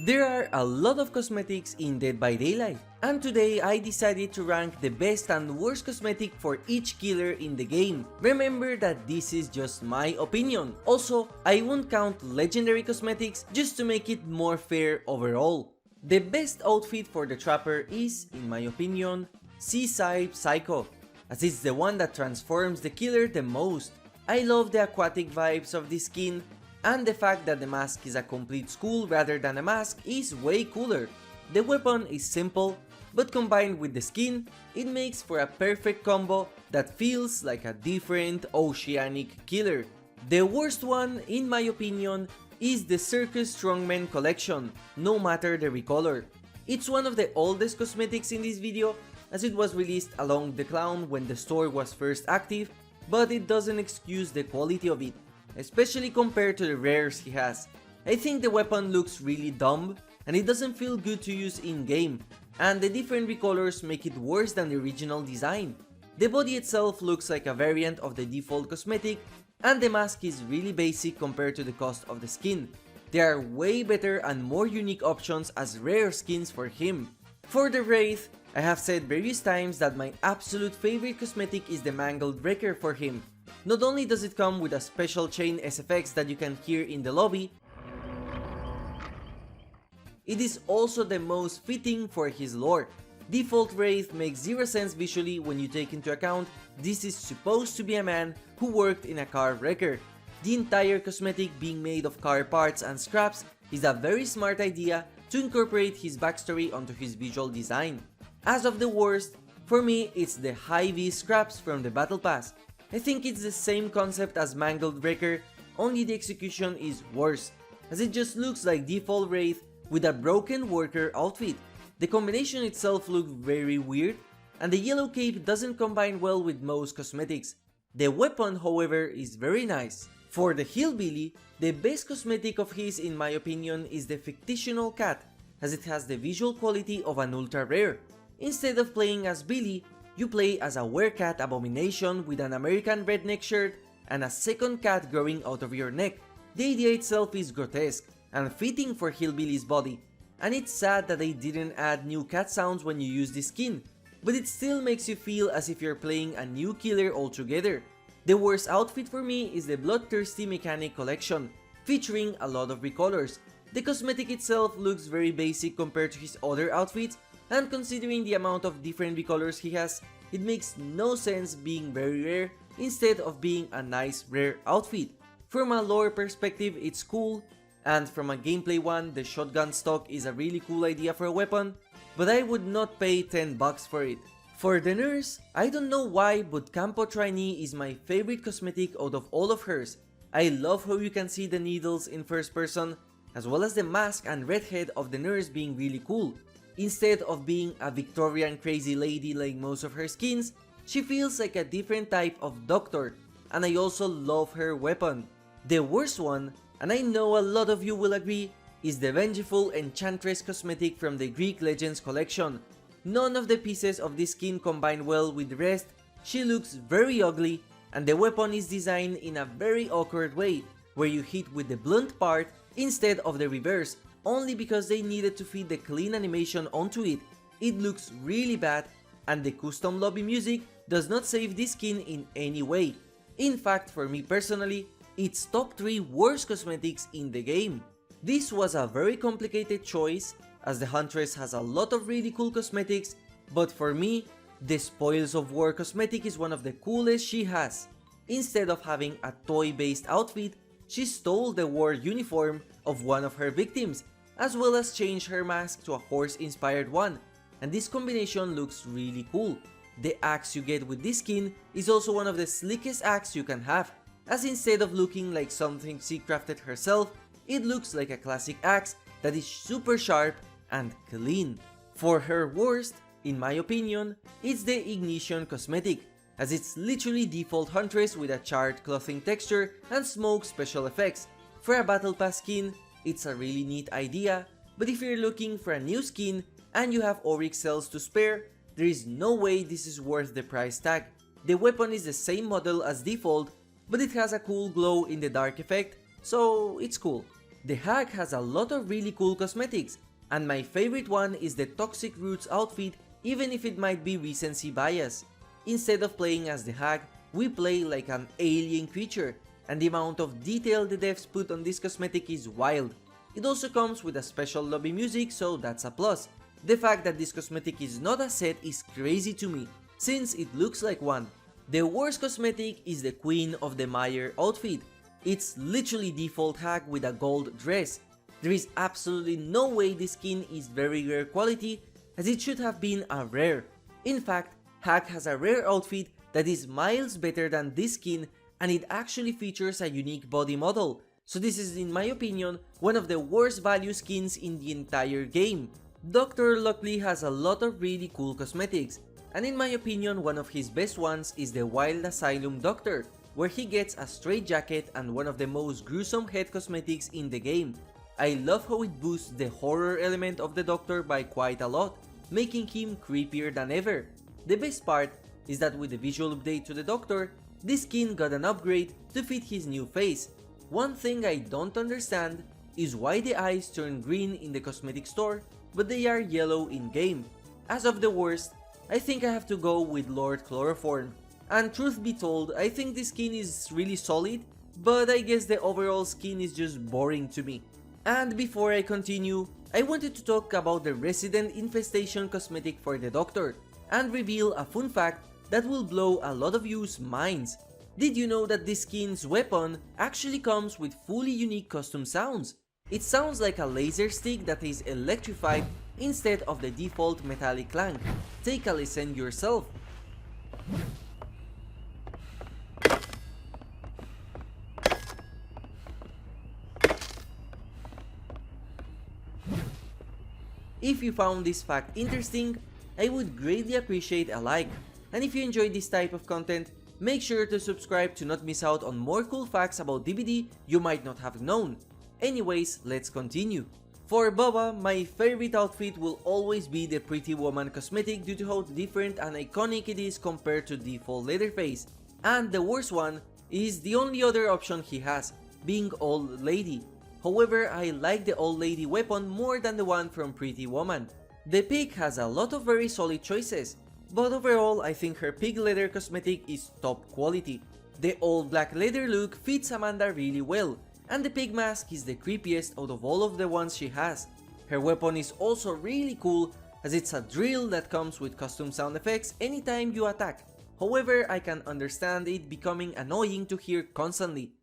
There are a lot of cosmetics in Dead by Daylight, and today I decided to rank the best and worst cosmetic for each killer in the game. Remember that this is just my opinion. Also, I won't count legendary cosmetics just to make it more fair overall. The best outfit for the Trapper is, in my opinion, Seaside Psycho, as it's the one that transforms the killer the most. I love the aquatic vibes of this skin, and the fact that the mask is a complete skull rather than a mask is way cooler. The weapon is simple, but combined with the skin, it makes for a perfect combo that feels like a different oceanic killer. The worst one, in my opinion, is the Circus Strongman collection, no matter the recolor. It's one of the oldest cosmetics in this video, as it was released along the clown when the store was first active, but it doesn't excuse the quality of it, especially compared to the rares he has. I think the weapon looks really dumb, and it doesn't feel good to use in-game, and the different recolors make it worse than the original design. The body itself looks like a variant of the default cosmetic, and the mask is really basic compared to the cost of the skin. There are way better and more unique options as rare skins for him. For the Wraith, I have said various times that my absolute favorite cosmetic is the Mangled Breaker for him. Not only does it come with a special chain SFX that you can hear in the lobby, it is also the most fitting for his lore. Default Wraith makes zero sense visually when you take into account this is supposed to be a man who worked in a car wrecker. The entire cosmetic being made of car parts and scraps is a very smart idea to incorporate his backstory onto his visual design. As of the worst, for me it's the High-V scraps from the Battle Pass. I think it's the same concept as Mangled Breaker, only the execution is worse, as it just looks like default Wraith with a broken worker outfit. The combination itself looks very weird, and the yellow cape doesn't combine well with most cosmetics. The weapon, however, is very nice. For the Hillbilly, the best cosmetic of his in my opinion is the fictional cat, as it has the visual quality of an ultra rare. Instead of playing as Billy, you play as a werecat abomination with an American redneck shirt and a second cat growing out of your neck. The idea itself is grotesque and fitting for Hillbilly's body, and it's sad that they didn't add new cat sounds when you use this skin, but it still makes you feel as if you're playing a new killer altogether. The worst outfit for me is the Bloodthirsty Mechanic collection, featuring a lot of recolors. The cosmetic itself looks very basic compared to his other outfits, and considering the amount of different recolors he has, it makes no sense being very rare instead of being a nice rare outfit. From a lore perspective it's cool, and from a gameplay one the shotgun stock is a really cool idea for a weapon, but I would not pay 10 bucks for it. For the nurse, I don't know why, but Campo Trainee is my favorite cosmetic out of all of hers. I love how you can see the needles in first person, as well as the mask and red head of the nurse being really cool. Instead of being a Victorian crazy lady like most of her skins, she feels like a different type of doctor, and I also love her weapon. The worst one, and I know a lot of you will agree, is the Vengeful Enchantress cosmetic from the Greek Legends collection. None of the pieces of this skin combine well with the rest, she looks very ugly, and the weapon is designed in a very awkward way, where you hit with the blunt part instead of the reverse, only because they needed to fit the clean animation onto it. It looks really bad, and the custom lobby music does not save this skin in any way. In fact, for me personally, it's top 3 worst cosmetics in the game. This was a very complicated choice, as the Huntress has a lot of really cool cosmetics, but for me, the Spoils of War cosmetic is one of the coolest she has. Instead of having a toy-based outfit, she stole the war uniform of one of her victims, as well as changed her mask to a horse-inspired one, and this combination looks really cool. The axe you get with this skin is also one of the slickest axes you can have, as instead of looking like something she crafted herself, it looks like a classic axe that is super sharp and clean. For her worst, in my opinion, it's the Ignition cosmetic, as it's literally default Huntress with a charred clothing texture and smoke special effects. For a Battle Pass skin, it's a really neat idea, but if you're looking for a new skin and you have Auric cells to spare, there is no way this is worth the price tag. The weapon is the same model as default, but it has a cool glow in the dark effect, so it's cool. The Hag has a lot of really cool cosmetics, and my favorite one is the Toxic Roots outfit, even if it might be recency bias. Instead of playing as the Hag, we play like an alien creature, and the amount of detail the devs put on this cosmetic is wild. It also comes with a special lobby music, so that's a plus. The fact that this cosmetic is not a set is crazy to me, since it looks like one. The worst cosmetic is the Queen of the Mire outfit. It's literally default Hag with a gold dress. There is absolutely no way this skin is very rare quality, as it should have been a rare. In fact, Hag has a rare outfit that is miles better than this skin, and it actually features a unique body model. So this is, in my opinion, one of the worst value skins in the entire game. Dr. Lockley has a lot of really cool cosmetics, and in my opinion one of his best ones is the Wild Asylum Doctor, where he gets a straight jacket and one of the most gruesome head cosmetics in the game. I love how it boosts the horror element of the Doctor by quite a lot, making him creepier than ever. The best part is that with the visual update to the Doctor, this skin got an upgrade to fit his new face. One thing I don't understand is why the eyes turn green in the cosmetic store, but they are yellow in game. As of the worst, I think I have to go with Lord Chloroform. And truth be told, I think this skin is really solid, but I guess the overall skin is just boring to me. And before I continue, I wanted to talk about the Resident Infestation cosmetic for the Doctor, and reveal a fun fact that will blow a lot of you's minds. Did you know that this skin's weapon actually comes with fully unique custom sounds? It sounds like a laser stick that is electrified instead of the default metallic clank. Take a listen yourself. If you found this fact interesting, I would greatly appreciate a like. And if you enjoyed this type of content, make sure to subscribe to not miss out on more cool facts about DbD you might not have known. Anyways, let's continue. For Boba, my favorite outfit will always be the Pretty Woman cosmetic due to how different and iconic it is compared to default Leatherface. And the worst one is the only other option he has, being Old Lady. However, I like the Old Lady weapon more than the one from Pretty Woman. The pig has a lot of very solid choices, but overall I think her pig leather cosmetic is top quality. The old black leather look fits Amanda really well, and the pig mask is the creepiest out of all of the ones she has. Her weapon is also really cool, as it's a drill that comes with custom sound effects anytime you attack. However, I can understand it becoming annoying to hear constantly.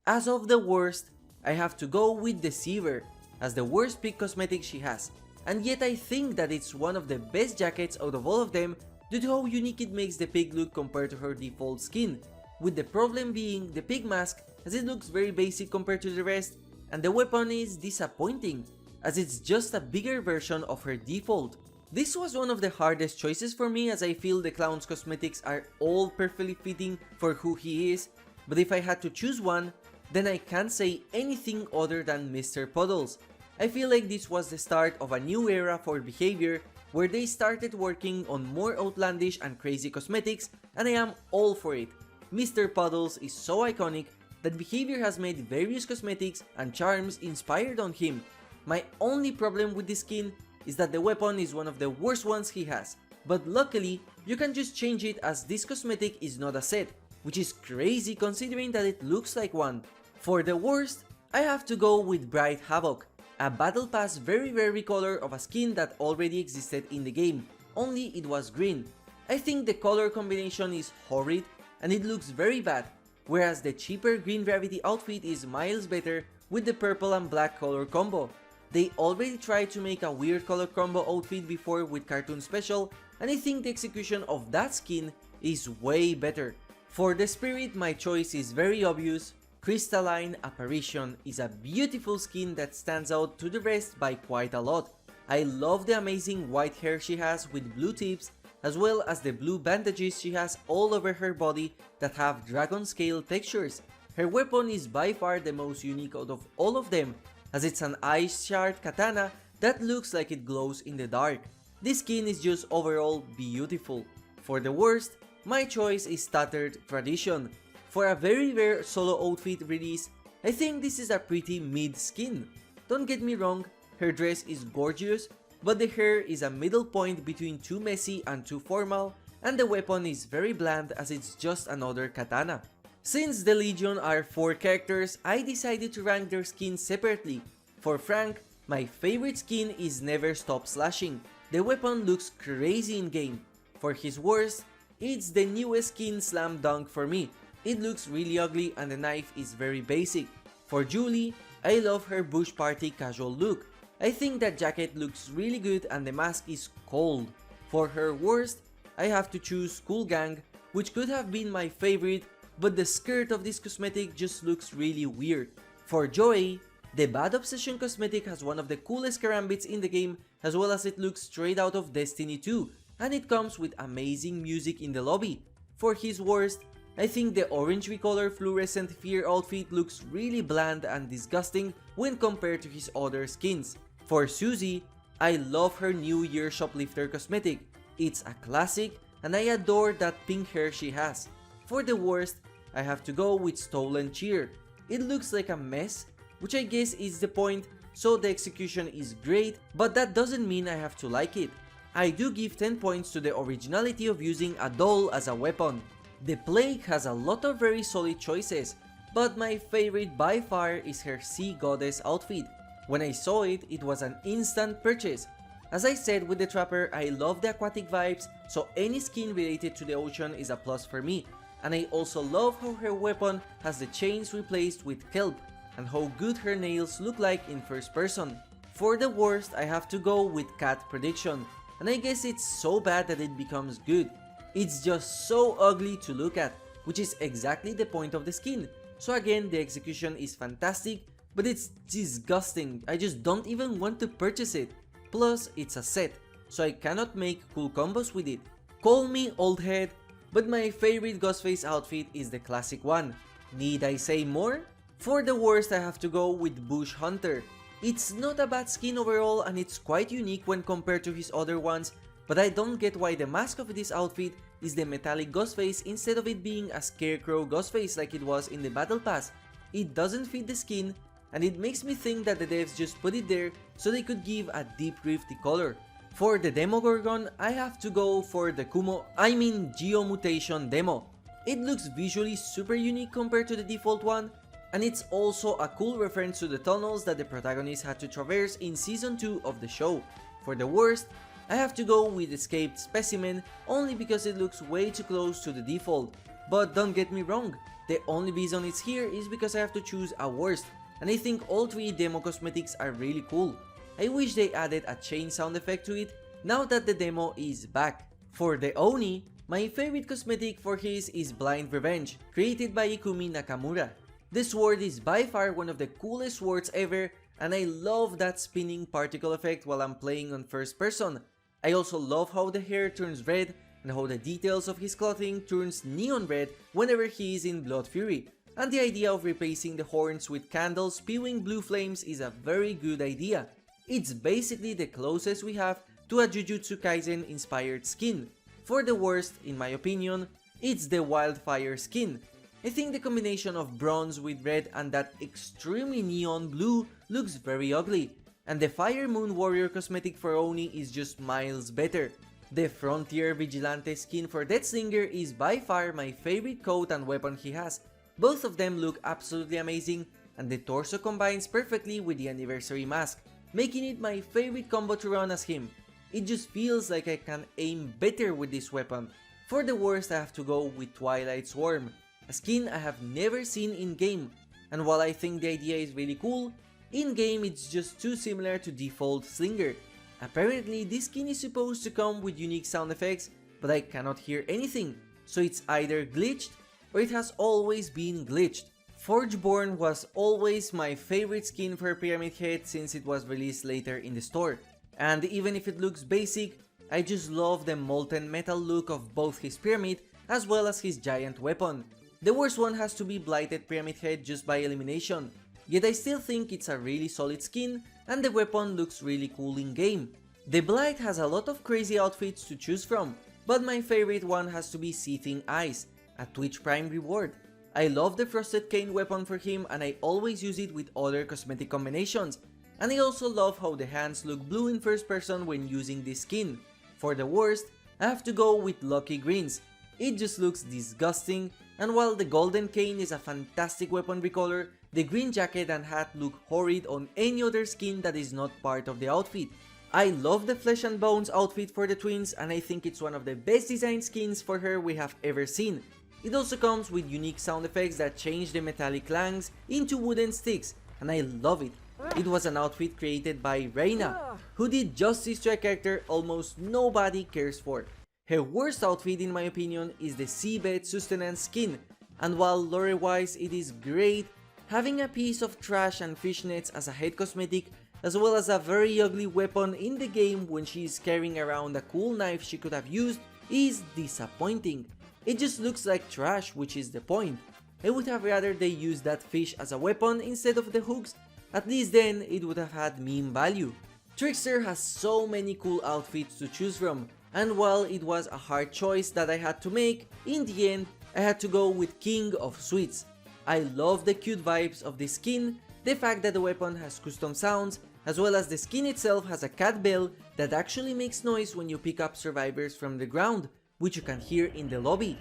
As of the worst, I have to go with Deceiver as the worst pig cosmetic she has, and yet I think that it's one of the best jackets out of all of them due to how unique it makes the pig look compared to her default skin, with the problem being the pig mask, as it looks very basic compared to the rest, and the weapon is disappointing as it's just a bigger version of her default. This was one of the hardest choices for me, as I feel the clown's cosmetics are all perfectly fitting for who he is, but if I had to choose one, then I can't say anything other than Mr. Puddles. I feel like this was the start of a new era for Behavior, where they started working on more outlandish and crazy cosmetics, and I am all for it. Mr. Puddles is so iconic that Behavior has made various cosmetics and charms inspired on him. My only problem with this skin is that the weapon is one of the worst ones he has, but luckily you can just change it, as this cosmetic is not a set, which is crazy considering that it looks like one. For the worst, I have to go with Bright Havoc, a Battle Pass very color of a skin that already existed in the game, only it was green. I think the color combination is horrid and it looks very bad, whereas the cheaper Green Gravity outfit is miles better with the purple and black color combo. They already tried to make a weird color combo outfit before with Cartoon Special, and I think the execution of that skin is way better. For the Spirit, my choice is very obvious. Crystalline Apparition is a beautiful skin that stands out to the rest by quite a lot. I love the amazing white hair she has with blue tips, as well as the blue bandages she has all over her body that have dragon scale textures. Her weapon is by far the most unique out of all of them, as it's an ice shard katana that looks like it glows in the dark. This skin is just overall beautiful. For the worst, my choice is Tattered Tradition. For a very rare solo outfit release, I think this is a pretty mid skin. Don't get me wrong, her dress is gorgeous, but the hair is a middle point between too messy and too formal, and the weapon is very bland as it's just another katana. Since the Legion are 4 characters, I decided to rank their skins separately. For Frank, my favorite skin is Never Stop Slashing. The weapon looks crazy in game. For his worst, it's the newest skin Slam Dunk for me. It looks really ugly and the knife is very basic. For Julie, I love her bush party casual look. I think that jacket looks really good and the mask is cold. For her worst, I have to choose Cool Gang, which could have been my favorite, but the skirt of this cosmetic just looks really weird. For Joey, the Bad Obsession cosmetic has one of the coolest karambits in the game, as well as it looks straight out of Destiny 2, and it comes with amazing music in the lobby. For his worst, I think the orange recolor fluorescent fear outfit looks really bland and disgusting when compared to his other skins. For Susie, I love her New Year shoplifter cosmetic. It's a classic and I adore that pink hair she has. For the worst, I have to go with Stolen Cheer. It looks like a mess, which I guess is the point, so the execution is great, but that doesn't mean I have to like it. I do give 10 points to the originality of using a doll as a weapon. The Plague has a lot of very solid choices, but my favorite by far is her Sea Goddess outfit. When I saw it, it was an instant purchase. As I said with the Trapper, I love the aquatic vibes, so any skin related to the ocean is a plus for me. And I also love how her weapon has the chains replaced with kelp, and how good her nails look like in first person. For the worst, I have to go with Cat Prediction, and I guess it's so bad that it becomes good. It's just so ugly to look at, which is exactly the point of the skin. So again, the execution is fantastic, but it's disgusting. I just don't even want to purchase it. Plus, it's a set, so I cannot make cool combos with it. Call me old head, but my favorite Ghostface outfit is the classic one. Need I say more? For the worst, I have to go with Bush Hunter. It's not a bad skin overall and it's quite unique when compared to his other ones, but I don't get why the mask of this outfit is the metallic Ghostface instead of it being a scarecrow Ghostface like it was in the battle pass. It doesn't fit the skin, and it makes me think that the devs just put it there so they could give a deep rifty color. For the Demogorgon, I have to go for the Geomutation demo. It looks visually super unique compared to the default one, and it's also a cool reference to the tunnels that the protagonist had to traverse in season 2 of the show. For the worst, I have to go with Escaped Specimen only because it looks way too close to the default. But don't get me wrong, the only reason it's here is because I have to choose a worst, and I think all 3 demo cosmetics are really cool. I wish they added a chain sound effect to it now that the demo is back. For the Oni, my favorite cosmetic for his is Blind Revenge, created by Ikumi Nakamura. The sword is by far one of the coolest swords ever, and I love that spinning particle effect while I'm playing on first person. I also love how the hair turns red and how the details of his clothing turns neon red whenever he is in Blood Fury, and the idea of replacing the horns with candles spewing blue flames is a very good idea. It's basically the closest we have to a Jujutsu Kaisen inspired skin. For the worst, in my opinion, it's the Wildfire skin. I think the combination of bronze with red and that extremely neon blue looks very ugly, and the Fire Moon Warrior cosmetic for Oni is just miles better. The Frontier Vigilante skin for Deathslinger is by far my favorite coat and weapon he has. Both of them look absolutely amazing, and the torso combines perfectly with the Anniversary mask, making it my favorite combo to run as him. It just feels like I can aim better with this weapon. For the worst, I have to go with Twilight Swarm, a skin I have never seen in game, and while I think the idea is really cool, in game it's just too similar to default Slinger. Apparently this skin is supposed to come with unique sound effects, but I cannot hear anything, so it's either glitched or it has always been glitched. Forgeborn was always my favorite skin for Pyramid Head since it was released later in the store, and even if it looks basic, I just love the molten metal look of both his pyramid as well as his giant weapon. The worst one has to be Blighted Pyramid Head just by elimination, yet I still think it's a really solid skin and the weapon looks really cool in game. The Blight has a lot of crazy outfits to choose from, but my favorite one has to be Seething Eyes, a Twitch Prime reward. I love the Frosted Cane weapon for him and I always use it with other cosmetic combinations. And I also love how the hands look blue in first person when using this skin. For the worst, I have to go with Lucky Greens. It just looks disgusting, and while the Golden Cane is a fantastic weapon recolor, the green jacket and hat look horrid on any other skin that is not part of the outfit. I love the Flesh and Bones outfit for the twins and I think it's one of the best designed skins for her we have ever seen. It also comes with unique sound effects that change the metallic clangs into wooden sticks, and I love it. It was an outfit created by Reina, who did justice to a character almost nobody cares for. Her worst outfit in my opinion is the Seabed Sustenance skin, and while lore-wise it is great, having a piece of trash and fishnets as a head cosmetic, as well as a very ugly weapon in the game when she is carrying around a cool knife she could have used, is disappointing. It just looks like trash, which is the point. I would have rather they used that fish as a weapon instead of the hooks, at least then it would have had meme value. Trickster has so many cool outfits to choose from, and while it was a hard choice that I had to make, in the end I had to go with King of Sweets. I love the cute vibes of the skin, the fact that the weapon has custom sounds, as well as the skin itself has a cat bell that actually makes noise when you pick up survivors from the ground, which you can hear in the lobby.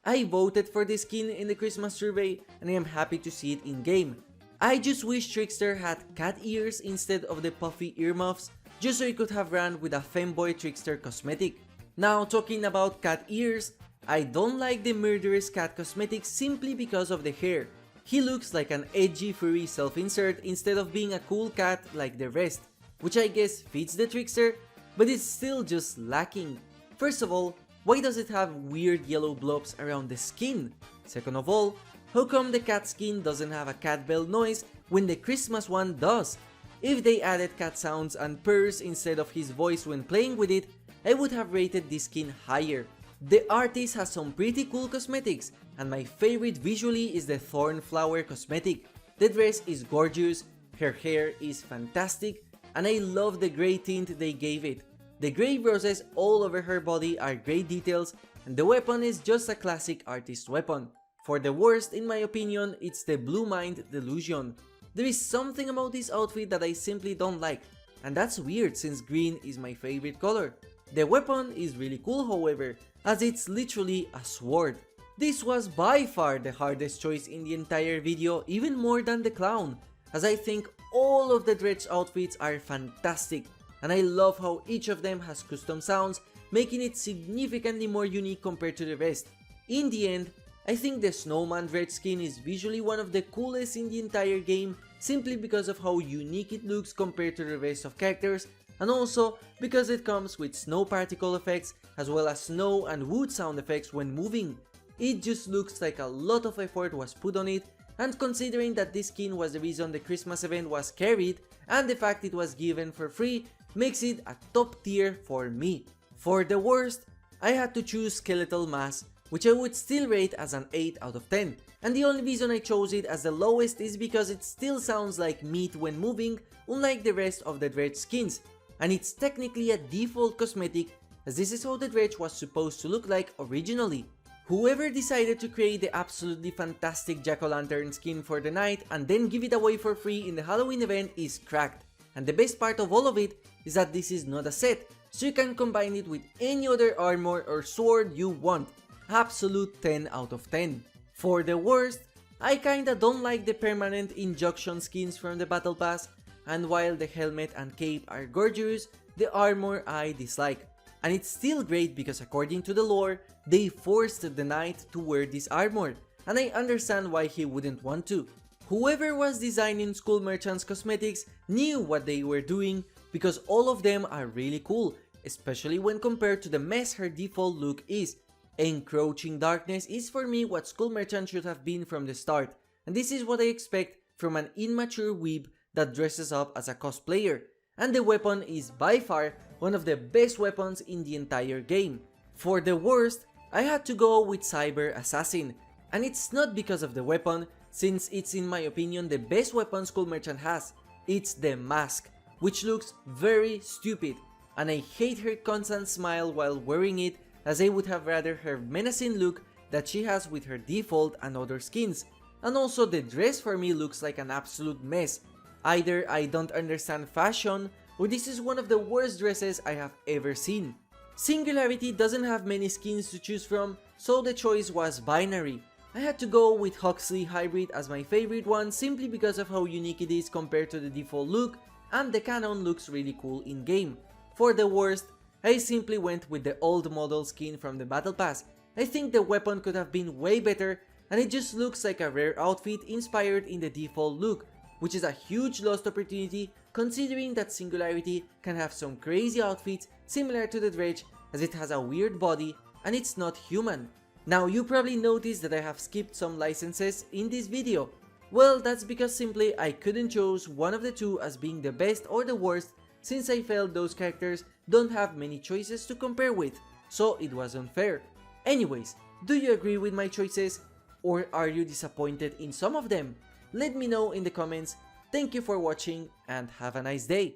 I voted for this skin in the Christmas survey and I am happy to see it in game. I just wish Trickster had cat ears instead of the puffy earmuffs, just so he could have ran with a femboy Trickster cosmetic. Now talking about cat ears, I don't like the murderous cat cosmetic simply because of the hair. He looks like an edgy furry self-insert instead of being a cool cat like the rest, which I guess fits the Trickster, but it's still just lacking. First of all, why does it have weird yellow blobs around the skin? Second of all, how come the cat skin doesn't have a cat bell noise when the Christmas one does? If they added cat sounds and purrs instead of his voice when playing with it, I would have rated this skin higher. The artist has some pretty cool cosmetics, and my favorite visually is the Thorn Flower cosmetic. The dress is gorgeous, her hair is fantastic, and I love the grey tint they gave it. The grey roses all over her body are great details, and the weapon is just a classic artist weapon. For the worst, in my opinion, it's the Blue Mind Delusion. There is something about this outfit that I simply don't like, and that's weird since green is my favorite color. The weapon is really cool however, as it's literally a sword. This was by far the hardest choice in the entire video, even more than the clown, as I think all of the Dredge outfits are fantastic, and I love how each of them has custom sounds, making it significantly more unique compared to the rest. In the end, I think the Snowman Dredge skin is visually one of the coolest in the entire game, simply because of how unique it looks compared to the rest of characters, and also because it comes with snow particle effects as well as snow and wood sound effects when moving. It just looks like a lot of effort was put on it, and considering that this skin was the reason the Christmas event was carried, and the fact it was given for free, makes it a top tier for me. For the worst, I had to choose Skeletal Mass, which I would still rate as an 8 out of 10, and the only reason I chose it as the lowest is because it still sounds like meat when moving, unlike the rest of the Dredge skins, and it's technically a default cosmetic, as this is how the Dredge was supposed to look like originally. Whoever decided to create the absolutely fantastic Jack-o'-lantern skin for the night and then give it away for free in the Halloween event is cracked, and the best part of all of it is that this is not a set, so you can combine it with any other armor or sword you want. Absolute 10 out of 10. For the worst, I kinda don't like the permanent injunction skins from the battle pass, and while the helmet and cape are gorgeous, the armor I dislike. And it's still great because according to the lore, they forced the knight to wear this armor, and I understand why he wouldn't want to. Whoever was designing Skull Merchant's cosmetics knew what they were doing, because all of them are really cool, especially when compared to the mess her default look is. Encroaching Darkness is for me what Skull Merchant should have been from the start, and this is what I expect from an immature weeb that dresses up as a cosplayer, and the weapon is by far one of the best weapons in the entire game. For the worst, I had to go with Cyber Assassin, and it's not because of the weapon, since it's in my opinion the best weapon Skull Merchant has. It's the mask, which looks very stupid, and I hate her constant smile while wearing it, as I would have rather her menacing look that she has with her default and other skins. And also the dress for me looks like an absolute mess. Either I don't understand fashion, or this is one of the worst dresses I have ever seen. Singularity doesn't have many skins to choose from, so the choice was binary. I had to go with Huxley Hybrid as my favorite one simply because of how unique it is compared to the default look, and the cannon looks really cool in game. For the worst, I simply went with the old model skin from the battle pass. I think the weapon could have been way better, and it just looks like a rare outfit inspired in the default look, which is a huge lost opportunity considering that Singularity can have some crazy outfits similar to the Dredge, as it has a weird body and it's not human. Now you probably noticed that I have skipped some licenses in this video. Well, that's because simply I couldn't choose one of the two as being the best or the worst, since I felt those characters don't have many choices to compare with, so it was unfair. Anyways, do you agree with my choices? Or are you disappointed in some of them? Let me know in the comments. Thank you for watching and have a nice day.